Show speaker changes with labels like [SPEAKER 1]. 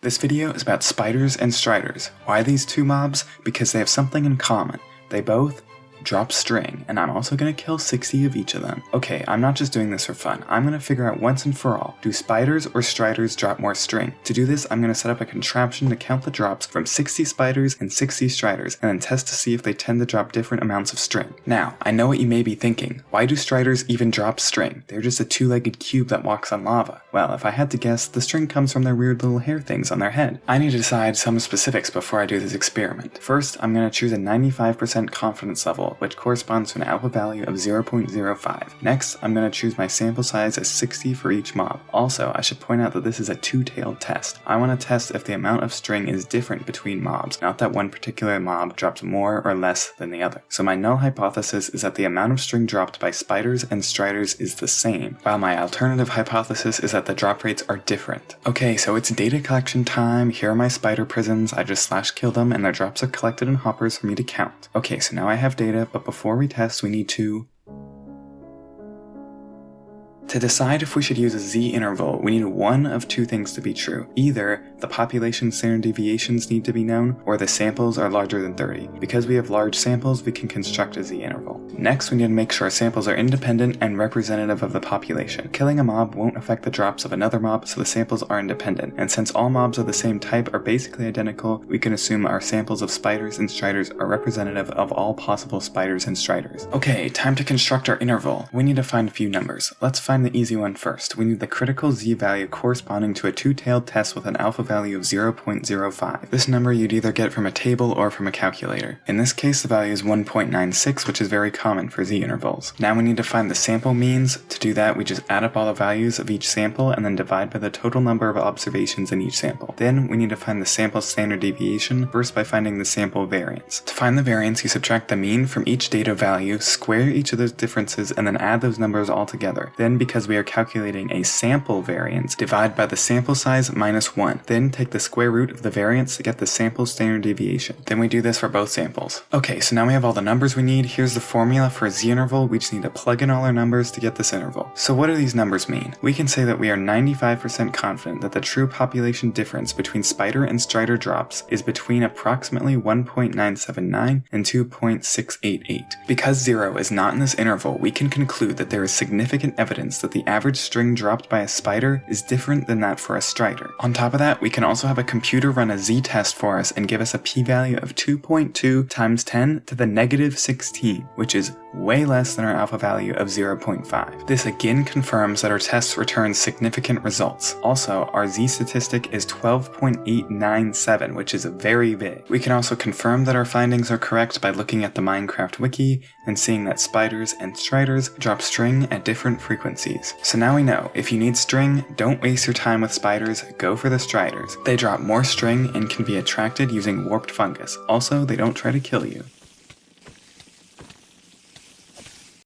[SPEAKER 1] This video is about spiders and striders. Why these two mobs? Because they have something in common. They both drop string, and I'm also going to kill 60 of each of them. Okay, I'm not just doing this for fun. I'm going to figure out once and for all, do spiders or striders drop more string? To do this, I'm going to set up a contraption to count the drops from 60 spiders and 60 striders, and then test to see if they tend to drop different amounts of string. Now, I know what you may be thinking. Why do striders even drop string? They're just a two-legged cube that walks on lava. Well, if I had to guess, the string comes from their weird little hair things on their head. I need to decide some specifics before I do this experiment. First, I'm going to choose a 95% confidence level, which corresponds to an alpha value of 0.05. Next, I'm going to choose my sample size as 60 for each mob. Also, I should point out that this is a two-tailed test. I want to test if the amount of string is different between mobs, not that one particular mob drops more or less than the other. So my null hypothesis is that the amount of string dropped by spiders and striders is the same, while my alternative hypothesis is that the drop rates are different. Okay, so it's data collection time. Here are my spider prisons. I just /killed them, and their drops are collected in hoppers for me to count. Okay, so now I have data, but before we test, we need to decide if we should use a z-interval, we need one of two things to be true. Either the population standard deviations need to be known, or the samples are larger than 30. Because we have large samples, we can construct a z-interval. Next, we need to make sure our samples are independent and representative of the population. Killing a mob won't affect the drops of another mob, so the samples are independent. And since all mobs of the same type are basically identical, we can assume our samples of spiders and striders are representative of all possible spiders and striders. Okay, time to construct our interval. We need to find a few numbers. Let's find the easy one first. We need the critical z-value corresponding to a two-tailed test with an alpha value of 0.05. This number you'd either get from a table or from a calculator. In this case, the value is 1.96, which is very common for z-intervals. Now we need to find the sample means. To do that, we just add up all the values of each sample and then divide by the total number of observations in each sample. Then we need to find the sample standard deviation, first by finding the sample variance. To find the variance, you subtract the mean from each data value, square each of those differences, and then add those numbers all together. Then, because we are calculating a sample variance, divide by the sample size minus 1. Then take the square root of the variance to get the sample standard deviation. Then we do this for both samples. Okay, so now we have all the numbers we need. Here's the formula for a z-interval. We just need to plug in all our numbers to get this interval. So what do these numbers mean? We can say that we are 95% confident that the true population difference between spider and strider drops is between approximately 1.979 and 2.688. Because 0 is not in this interval, we can conclude that there is significant evidence that the average string dropped by a spider is different than that for a strider. On top of that, we can also have a computer run a z-test for us and give us a p-value of 2.2 times 10 to the negative 16, which is way less than our alpha value of 0.5. This again confirms that our test returns significant results. Also, our z-statistic is 12.897, which is very big. We can also confirm that our findings are correct by looking at the Minecraft wiki and seeing that spiders and striders drop string at different frequencies. So now we know, if you need string, don't waste your time with spiders, go for the striders. They drop more string and can be attracted using warped fungus. Also, they don't try to kill you.